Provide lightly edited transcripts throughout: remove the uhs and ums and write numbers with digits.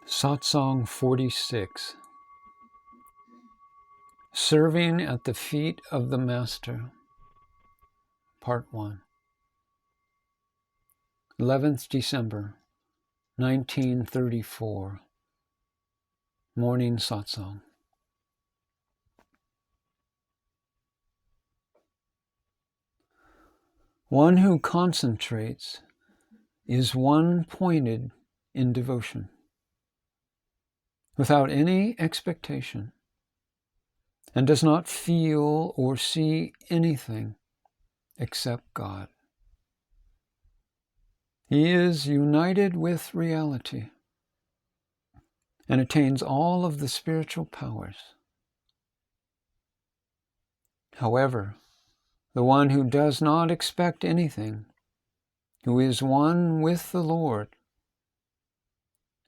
Satsang-46. Serving at the Feet of the Master. Part 1. 11th December, 1934. Morning Satsang. One who concentrates is one-pointed in devotion, without any expectation, and does not feel or see anything except God. He is united with reality and attains all of the spiritual powers. However, the one who does not expect anything, who is one with the Lord,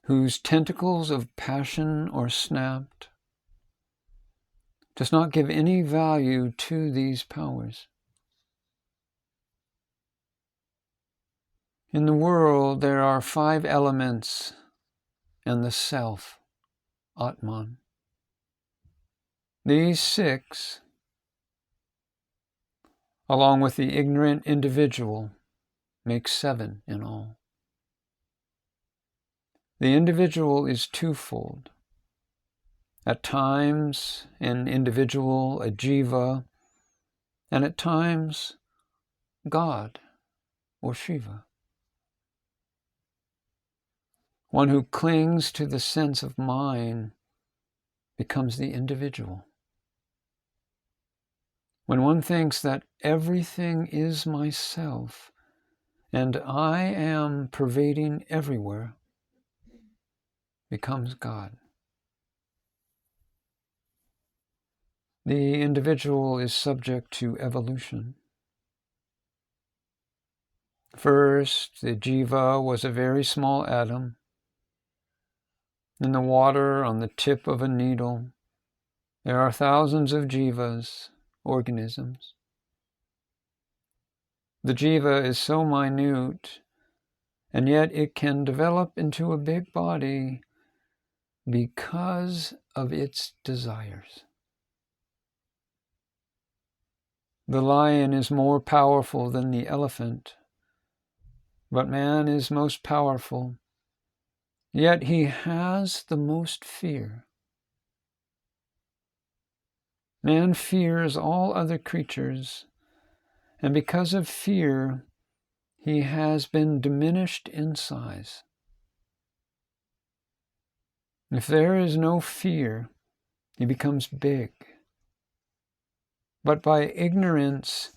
whose tentacles of passion are snapped, does not give any value to these powers. In the world, there are 5 elements and the self, Atman. These 6, along with the ignorant individual, make 7 in all. The individual is twofold. At times, an individual, a jiva, and at times, God or Shiva. One who clings to the sense of mine becomes the individual. When one thinks that everything is myself and I am pervading everywhere, becomes God. The individual is subject to evolution. First, the jiva was a very small atom. In the water, on the tip of a needle, there are thousands of jivas, organisms. The jiva is so minute, and yet it can develop into a big body because of its desires. The lion is more powerful than the elephant, but man is most powerful, yet he has the most fear. Man fears all other creatures, and because of fear, he has been diminished in size. If there is no fear, he becomes big. But by ignorance,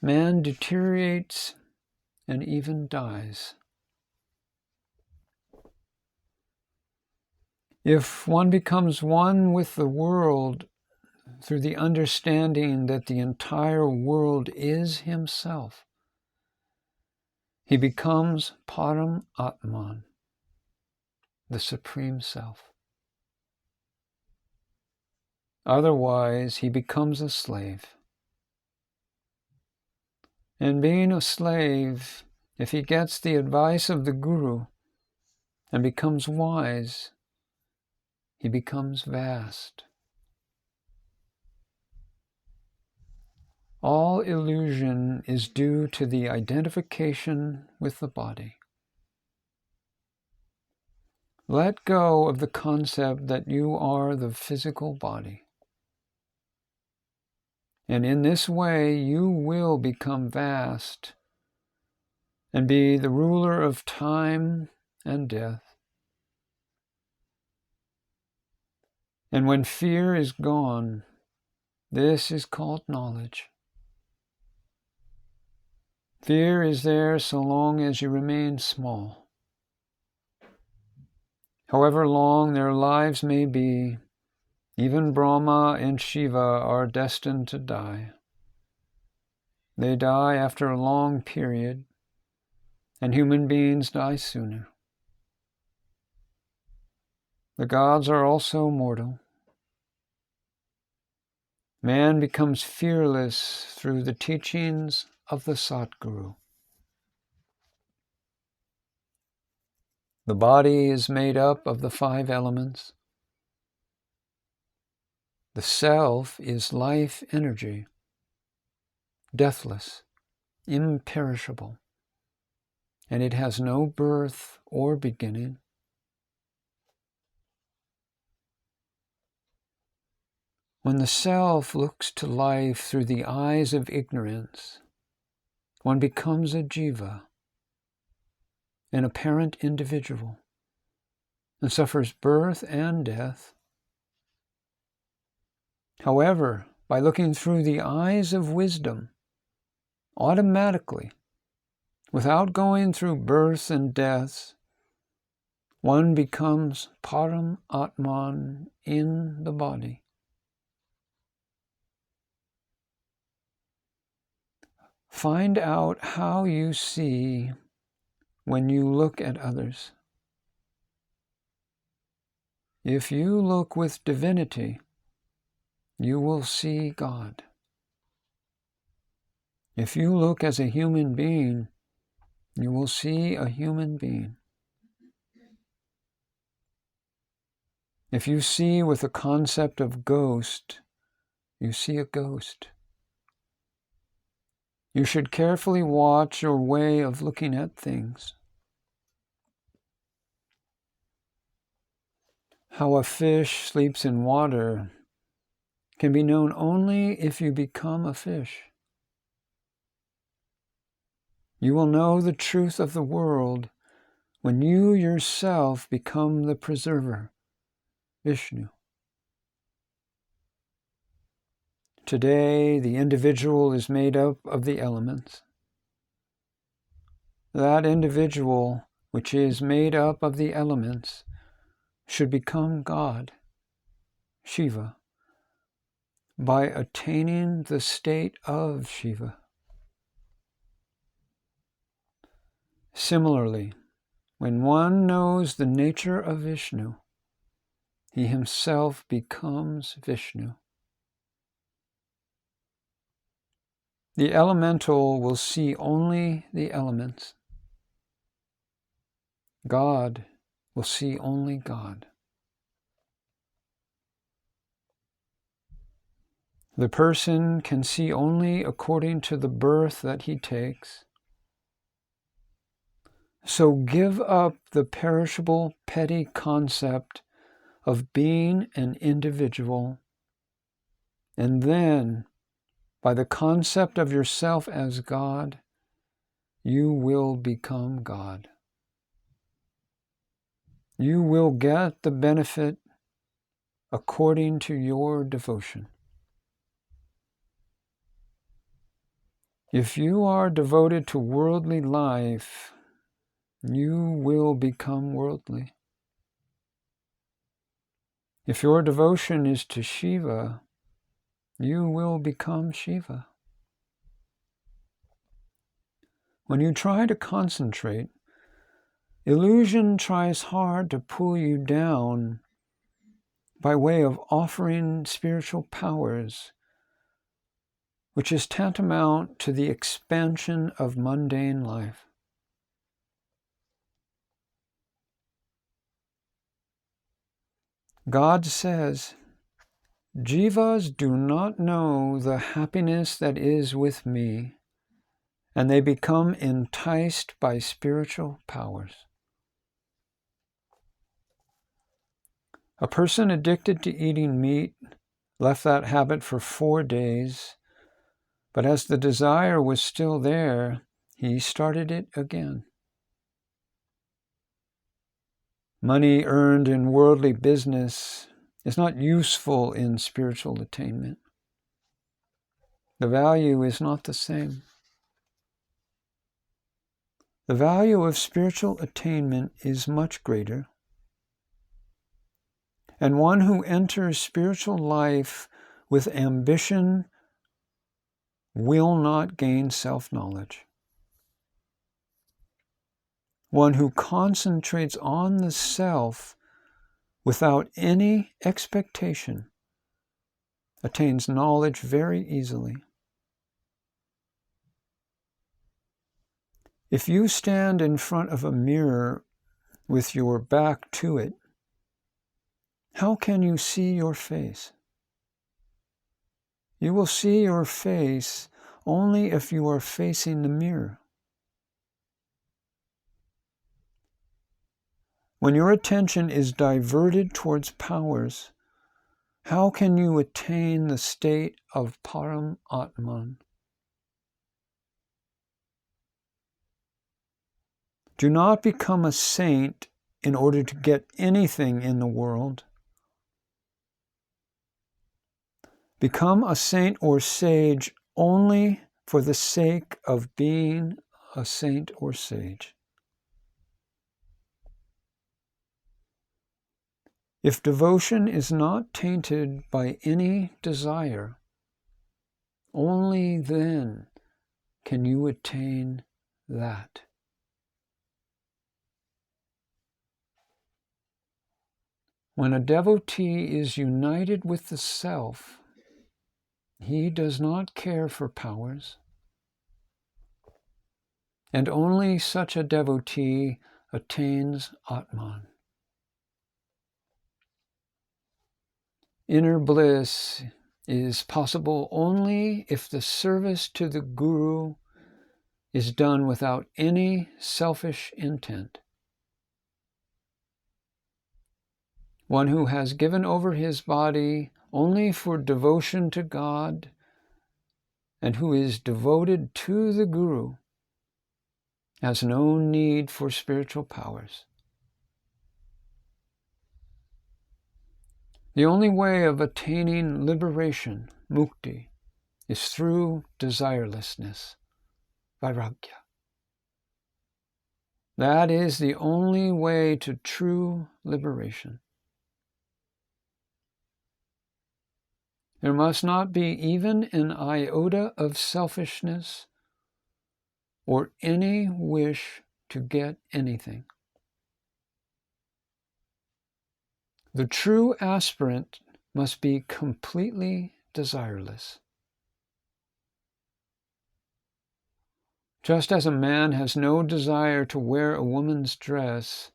man deteriorates and even dies. If one becomes one with the world through the understanding that the entire world is himself, he becomes Param Atman, the Supreme Self. Otherwise, he becomes a slave. And being a slave, if he gets the advice of the Guru and becomes wise, he becomes vast. All illusion is due to the identification with the body. Let go of the concept that you are the physical body. And in this way, you will become vast and be the ruler of time and death. And when fear is gone, this is called knowledge. Fear is there so long as you remain small. However long their lives may be, even Brahma and Shiva are destined to die. They die after a long period, and human beings die sooner. The gods are also mortal. Man becomes fearless through the teachings of the Satguru. The body is made up of the 5 elements. The self is life energy, deathless, imperishable, and it has no birth or beginning. When the self looks to life through the eyes of ignorance, one becomes a jiva, an apparent individual, and suffers birth and death. However, by looking through the eyes of wisdom, automatically, without going through births and deaths, one becomes Param Atman in the body. Find out how you see when you look at others. If you look with divinity, you will see God. If you look as a human being, you will see a human being. If you see with the concept of ghost, you see a ghost. You should carefully watch your way of looking at things. How a fish sleeps in water can be known only if you become a fish. You will know the truth of the world when you yourself become the preserver, Vishnu. Today, the individual is made up of the elements. That individual, which is made up of the elements, should become God, Shiva, by attaining the state of Shiva. Similarly, when one knows the nature of Vishnu, he himself becomes Vishnu. The elemental will see only the elements. God will see only God. The person can see only according to the birth that he takes. So give up the perishable, petty concept of being an individual, and then, by the concept of yourself as God, you will become God. You will get the benefit according to your devotion. If you are devoted to worldly life, you will become worldly. If your devotion is to Shiva, you will become Shiva. When you try to concentrate, illusion tries hard to pull you down by way of offering spiritual powers, which is tantamount to the expansion of mundane life. God says, Jivas do not know the happiness that is with me, and they become enticed by spiritual powers. A person addicted to eating meat left that habit for 4 days, but as the desire was still there, he started it again. Money earned in worldly business is not useful in spiritual attainment. The value is not the same. The value of spiritual attainment is much greater. And one who enters spiritual life with ambition will not gain self-knowledge. One who concentrates on the self without any expectation attains knowledge very easily. If you stand in front of a mirror with your back to it, how can you see your face? You will see your face only if you are facing the mirror. When your attention is diverted towards powers, how can you attain the state of Param Atman? Do not become a saint in order to get anything in the world. Become a saint or sage only for the sake of being a saint or sage. If devotion is not tainted by any desire, only then can you attain that. When a devotee is united with the self, he does not care for powers, and only such a devotee attains Atman. Inner bliss is possible only if the service to the Guru is done without any selfish intent. One who has given over his body only for devotion to God and who is devoted to the Guru has no need for spiritual powers. The only way of attaining liberation, mukti, is through desirelessness, vairagya. That is the only way to true liberation. There must not be even an iota of selfishness or any wish to get anything. The true aspirant must be completely desireless. Just as a man has no desire to wear a woman's dress,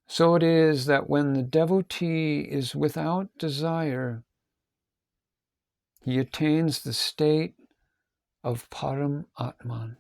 so it is that when the devotee is without desire, he attains the state of Param Atman.